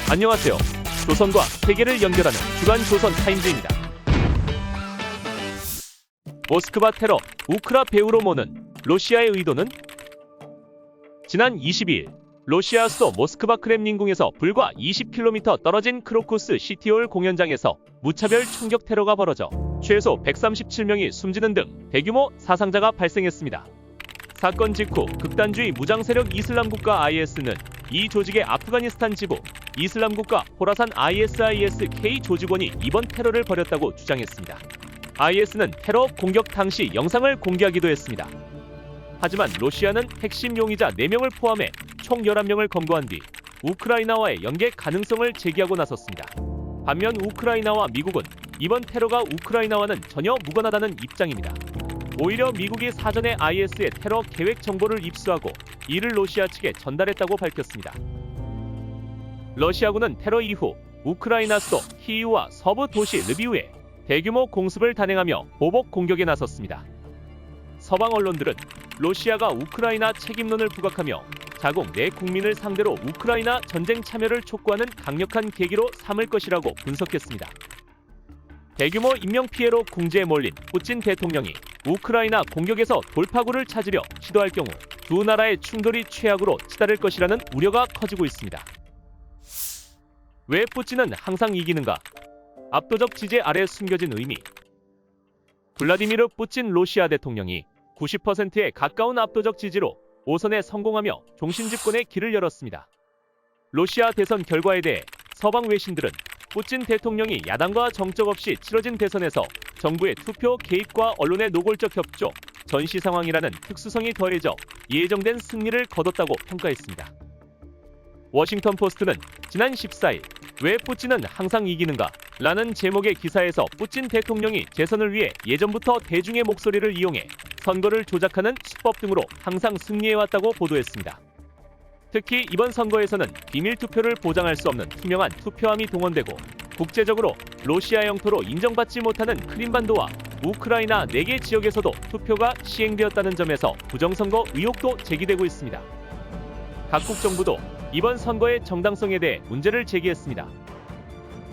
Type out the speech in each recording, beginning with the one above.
안녕하세요. 조선과 세계를 연결하는 주간 조선 타임즈입니다. 모스크바 테러, 우크라 배후로 모는 러시아의 의도는? 지난 22일 러시아 수도 모스크바 크렘린궁에서 불과 20km 떨어진 크로쿠스 시티홀 공연장에서 무차별 총격 테러가 벌어져 최소 137명이 숨지는 등 대규모 사상자가 발생했습니다. 사건 직후 극단주의 무장세력 이슬람국가 IS는 이 조직의 아프가니스탄 지부 이슬람국가 호라산 ISIS-K 조직원이 이번 테러를 벌였다고 주장했습니다. IS는 테러 공격 당시 영상을 공개하기도 했습니다. 하지만 러시아는 핵심 용의자 4명을 포함해 총 11명을 검거한 뒤 우크라이나와의 연계 가능성을 제기하고 나섰습니다. 반면 우크라이나와 미국은 이번 테러가 우크라이나와는 전혀 무관하다는 입장입니다. 오히려 미국이 사전에 IS의 테러 계획 정보를 입수하고 이를 러시아 측에 전달했다고 밝혔습니다. 러시아군은 테러 이후 우크라이나 수도 키이우와 서부 도시 르비우에 대규모 공습을 단행하며 보복 공격에 나섰습니다. 서방 언론들은 러시아가 우크라이나 책임론을 부각하며 자국 내 국민을 상대로 우크라이나 전쟁 참여를 촉구하는 강력한 계기로 삼을 것이라고 분석했습니다. 대규모 인명피해로 궁지에 몰린 푸틴 대통령이 우크라이나 공격에서 돌파구를 찾으려 시도할 경우 두 나라의 충돌이 최악으로 치달을 것이라는 우려가 커지고 있습니다. 왜 푸틴은 항상 이기는가? 압도적 지지 아래 숨겨진 의미. 블라디미르 푸틴 러시아 대통령이 90%에 가까운 압도적 지지로 5선에 성공하며 종신 집권의 길을 열었습니다. 러시아 대선 결과에 대해 서방 외신들은 푸틴 대통령이 야당과 정적 없이 치러진 대선에서 정부의 투표 개입과 언론의 노골적 협조, 전시 상황이라는 특수성이 더해져 예정된 승리를 거뒀다고 평가했습니다. 워싱턴 포스트는 지난 14일 왜 푸틴은 항상 이기는가? 라는 제목의 기사에서 푸틴 대통령이 재선을 위해 예전부터 대중의 목소리를 이용해 선거를 조작하는 수법 등으로 항상 승리해왔다고 보도했습니다. 특히 이번 선거에서는 비밀 투표를 보장할 수 없는 투명한 투표함이 동원되고 국제적으로 러시아 영토로 인정받지 못하는 크림반도와 우크라이나 4개 지역에서도 투표가 시행되었다는 점에서 부정선거 의혹도 제기되고 있습니다. 각국 정부도 이번 선거의 정당성에 대해 문제를 제기했습니다.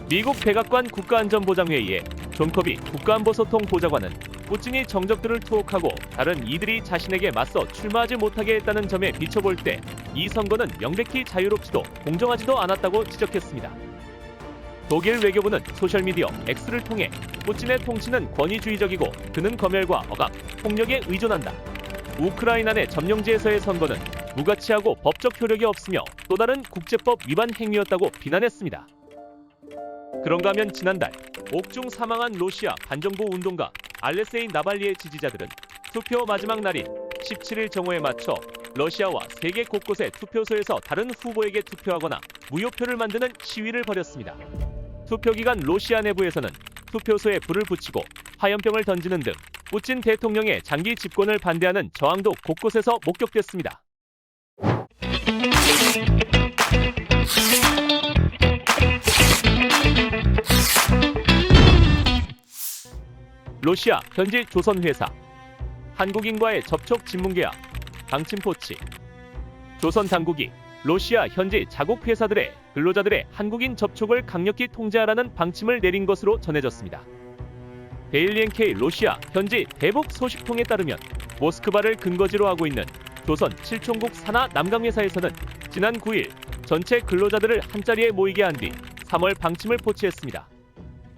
미국 백악관 국가안전보장회의에 존 커비 국가안보소통보좌관은 푸틴이 정적들을 투옥하고 다른 이들이 자신에게 맞서 출마하지 못하게 했다는 점에 비춰볼 때 이 선거는 명백히 자유롭지도 공정하지도 않았다고 지적했습니다. 독일 외교부는 소셜미디어 X를 통해 푸틴의 통치는 권위주의적이고 그는 검열과 억압, 폭력에 의존한다. 우크라이나 내 점령지에서의 선거는 무가치하고 법적 효력이 없으며 또 다른 국제법 위반 행위였다고 비난했습니다. 그런가 하면 지난달 옥중 사망한 러시아 반정부 운동가 알레세이 나발리의 지지자들은 투표 마지막 날인 17일 정오에 맞춰 러시아와 세계 곳곳의 투표소에서 다른 후보에게 투표하거나 무효표를 만드는 시위를 벌였습니다. 투표 기간 러시아 내부에서는 투표소에 불을 붙이고 화염병을 던지는 등 푸틴 대통령의 장기 집권을 반대하는 저항도 곳곳에서 목격됐습니다. 러시아 현지 조선 회사 한국인과의 접촉 진문 계약 방침 포치. 조선 당국이 러시아 현지 자국 회사들의 근로자들의 한국인 접촉을 강력히 통제하라는 방침을 내린 것으로 전해졌습니다. 데일리 NK 러시아 현지 대북 소식통에 따르면 모스크바를 근거지로 하고 있는 조선 7총국 산하 남강 회사에서는 지난 9일 전체 근로자들을 한자리에 모이게 한 뒤 3월 방침을 포치했습니다.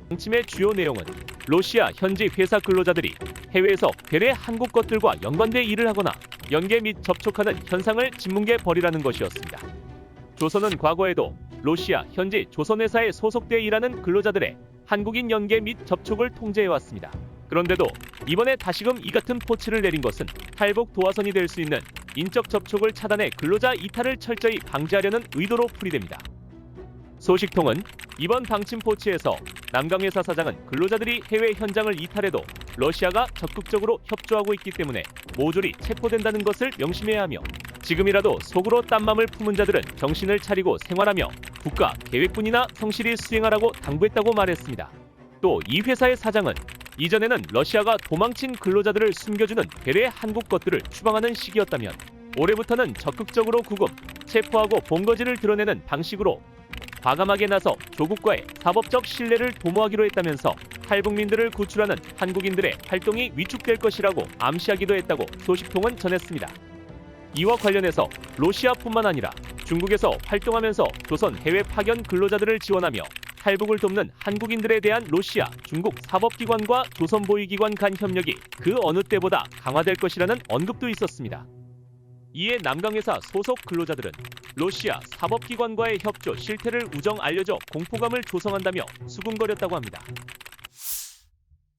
방침의 주요 내용은 러시아 현지 회사 근로자들이 해외에서 괴뢰 한국 것들과 연관돼 일을 하거나 연계 및 접촉하는 현상을 진문계 버리라는 것이었습니다. 조선은 과거에도 러시아 현지 조선회사에 소속돼 일하는 근로자들의 한국인 연계 및 접촉을 통제해왔습니다. 그런데도 이번에 다시금 이 같은 포치를 내린 것은 탈북 도화선이 될 수 있는 인적 접촉을 차단해 근로자 이탈을 철저히 방지하려는 의도로 풀이됩니다. 소식통은 이번 방침 포치에서 남강회사 사장은 근로자들이 해외 현장을 이탈해도 러시아가 적극적으로 협조하고 있기 때문에 모조리 체포된다는 것을 명심해야 하며 지금이라도 속으로 딴맘을 품은 자들은 정신을 차리고 생활하며 국가 계획뿐이나 성실히 수행하라고 당부했다고 말했습니다. 또 이 회사의 사장은 이전에는 러시아가 도망친 근로자들을 숨겨주는 괴뢰 한국 것들을 추방하는 시기였다면 올해부터는 적극적으로 구금, 체포하고 본거지를 드러내는 방식으로 과감하게 나서 조국과의 사법적 신뢰를 도모하기로 했다면서 탈북민들을 구출하는 한국인들의 활동이 위축될 것이라고 암시하기도 했다고 소식통은 전했습니다. 이와 관련해서 러시아뿐만 아니라 중국에서 활동하면서 조선 해외 파견 근로자들을 지원하며 탈북을 돕는 한국인들에 대한 러시아, 중국 사법기관과 조선보위기관 간 협력이 그 어느 때보다 강화될 것이라는 언급도 있었습니다. 이에 남강회사 소속 근로자들은 러시아 사법기관과의 협조 실태를 우정 알려져 공포감을 조성한다며 수군거렸다고 합니다.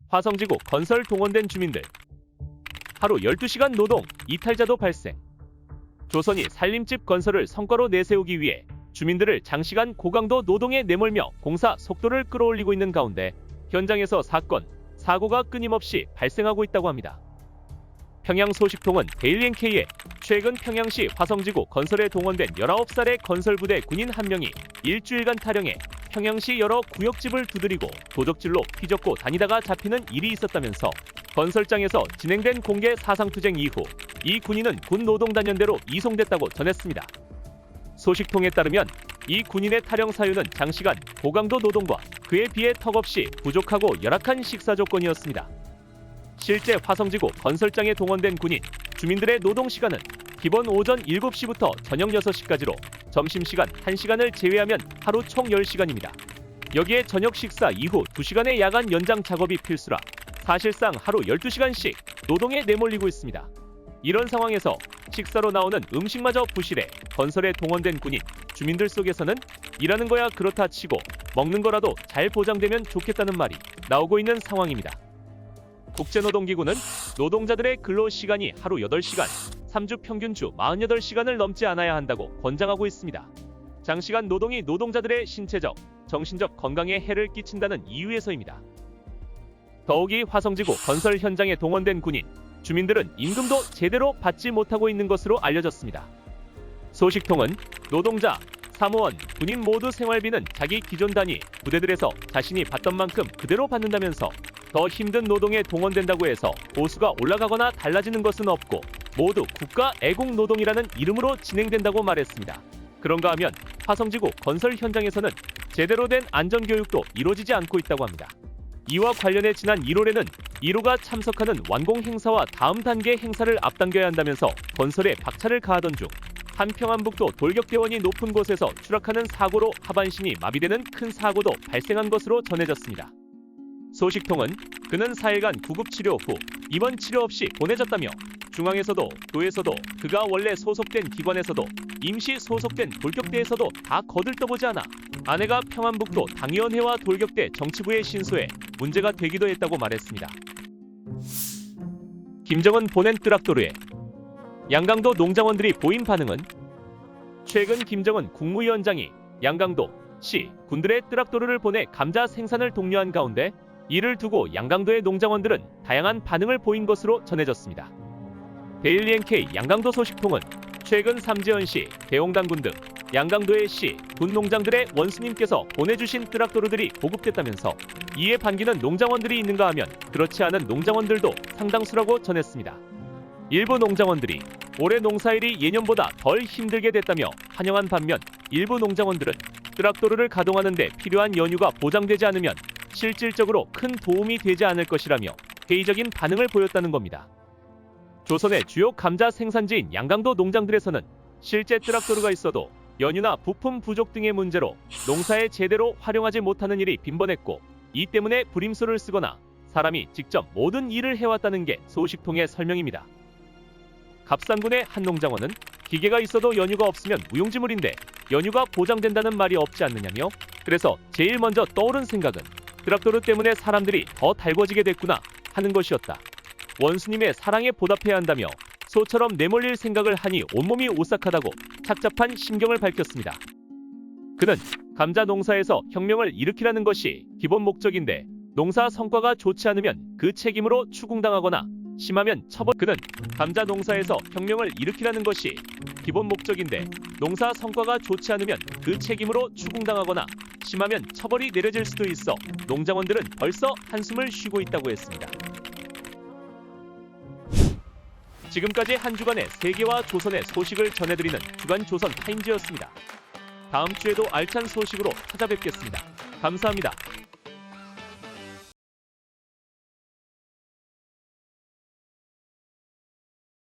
화성지구 건설 동원된 주민들 하루 12시간 노동 이탈자도 발생. 조선이 살림집 건설을 성과로 내세우기 위해 주민들을 장시간 고강도 노동에 내몰며 공사 속도를 끌어올리고 있는 가운데 현장에서 사건, 사고가 끊임없이 발생하고 있다고 합니다. 평양 소식통은 데일리 NK에 최근 평양시 화성지구 건설에 동원된 19살의 건설부대 군인 한 명이 일주일간 탈영해 평양시 여러 구역집을 두드리고 도적질로 휘젓고 다니다가 잡히는 일이 있었다면서 건설장에서 진행된 공개 사상투쟁 이후 이 군인은 군 노동단연대로 이송됐다고 전했습니다. 소식통에 따르면 이 군인의 탈영 사유는 장시간 고강도 노동과 그에 비해 턱없이 부족하고 열악한 식사 조건이었습니다. 실제 화성지구 건설장에 동원된 군인, 주민들의 노동시간은 기본 오전 7시부터 저녁 6시까지로 점심시간 1시간을 제외하면 하루 총 10시간입니다. 여기에 저녁 식사 이후 2시간의 야간 연장 작업이 필수라 사실상 하루 12시간씩 노동에 내몰리고 있습니다. 이런 상황에서 식사로 나오는 음식마저 부실해 건설에 동원된 군인, 주민들 속에서는 일하는 거야 그렇다 치고 먹는 거라도 잘 보장되면 좋겠다는 말이 나오고 있는 상황입니다. 국제노동기구는 노동자들의 근로시간이 하루 8시간, 3주 평균 주 48시간을 넘지 않아야 한다고 권장하고 있습니다. 장시간 노동이 노동자들의 신체적, 정신적 건강에 해를 끼친다는 이유에서입니다. 더욱이 화성지구 건설 현장에 동원된 군인, 주민들은 임금도 제대로 받지 못하고 있는 것으로 알려졌습니다. 소식통은 노동자, 사무원, 군인 모두 생활비는 자기 기존 단위 부대들에서 자신이 받던 만큼 그대로 받는다면서 더 힘든 노동에 동원된다고 해서 보수가 올라가거나 달라지는 것은 없고 모두 국가 애국 노동이라는 이름으로 진행된다고 말했습니다. 그런가 하면 화성지구 건설 현장에서는 제대로 된 안전교육도 이루어지지 않고 있다고 합니다. 이와 관련해 지난 1월에는 1호가 참석하는 완공 행사와 다음 단계 행사를 앞당겨야 한다면서 건설에 박차를 가하던 중 한평안북도 돌격대원이 높은 곳에서 추락하는 사고로 하반신이 마비되는 큰 사고도 발생한 것으로 전해졌습니다. 소식통은 그는 4일간 구급치료 후 입원 치료 없이 보내졌다며 중앙에서도 도에서도 그가 원래 소속된 기관에서도 임시 소속된 돌격대에서도 다 거들떠보지 않아 아내가 평안북도 당위원회와 돌격대 정치부의 신소에 문제가 되기도 했다고 말했습니다. 김정은 보낸 뜨락도르에 양강도 농장원들이 보인 반응은 최근 김정은 국무위원장이 양강도 시 군들의 뜨락도르를 보내 감자 생산을 독려한 가운데 이를 두고 양강도의 농장원들은 다양한 반응을 보인 것으로 전해졌습니다. 데일리 NK 양강도 소식통은 최근 삼지연시, 대홍단군 등 양강도의 시, 군 농장들의 원수님께서 보내주신 뜨락도르들이 보급됐다면서 이에 반기는 농장원들이 있는가 하면 그렇지 않은 농장원들도 상당수라고 전했습니다. 일부 농장원들이 올해 농사일이 예년보다 덜 힘들게 됐다며 환영한 반면 일부 농장원들은 뜨락도르를 가동하는 데 필요한 연유가 보장되지 않으면 실질적으로 큰 도움이 되지 않을 것이라며 회의적인 반응을 보였다는 겁니다. 조선의 주요 감자 생산지인 양강도 농장들에서는 실제 뜨락도르가 있어도 연유나 부품 부족 등의 문제로 농사에 제대로 활용하지 못하는 일이 빈번했고 이 때문에 불임소를 쓰거나 사람이 직접 모든 일을 해왔다는 게 소식통의 설명입니다. 갑산군의 한 농장원은 기계가 있어도 연유가 없으면 무용지물인데 연유가 보장된다는 말이 없지 않느냐며 그래서 제일 먼저 떠오른 생각은 뜨락도르 때문에 사람들이 더 달궈지게 됐구나 하는 것이었다. 원수님의 사랑에 보답해야 한다며 소처럼 내몰릴 생각을 하니 온몸이 오싹하다고 착잡한 심경을 밝혔습니다. 그는 감자 농사에서 혁명을 일으키라는 것이 기본 목적인데 농사 성과가 좋지 않으면 그 책임으로 추궁당하거나 심하면 처벌. 그는 감자 농사에서 혁명을 일으키라는 것이 기본 목적인데 농사 성과가 좋지 않으면 그 책임으로 추궁당하거나 심하면 처벌이 내려질 수도 있어 농장원들은 벌써 한숨을 쉬고 있다고 했습니다. 지금까지 한 주간의 세계와 조선의 소식을 전해드리는 주간 조선 타임즈였습니다. 다음 주에도 알찬 소식으로 찾아뵙겠습니다. 감사합니다.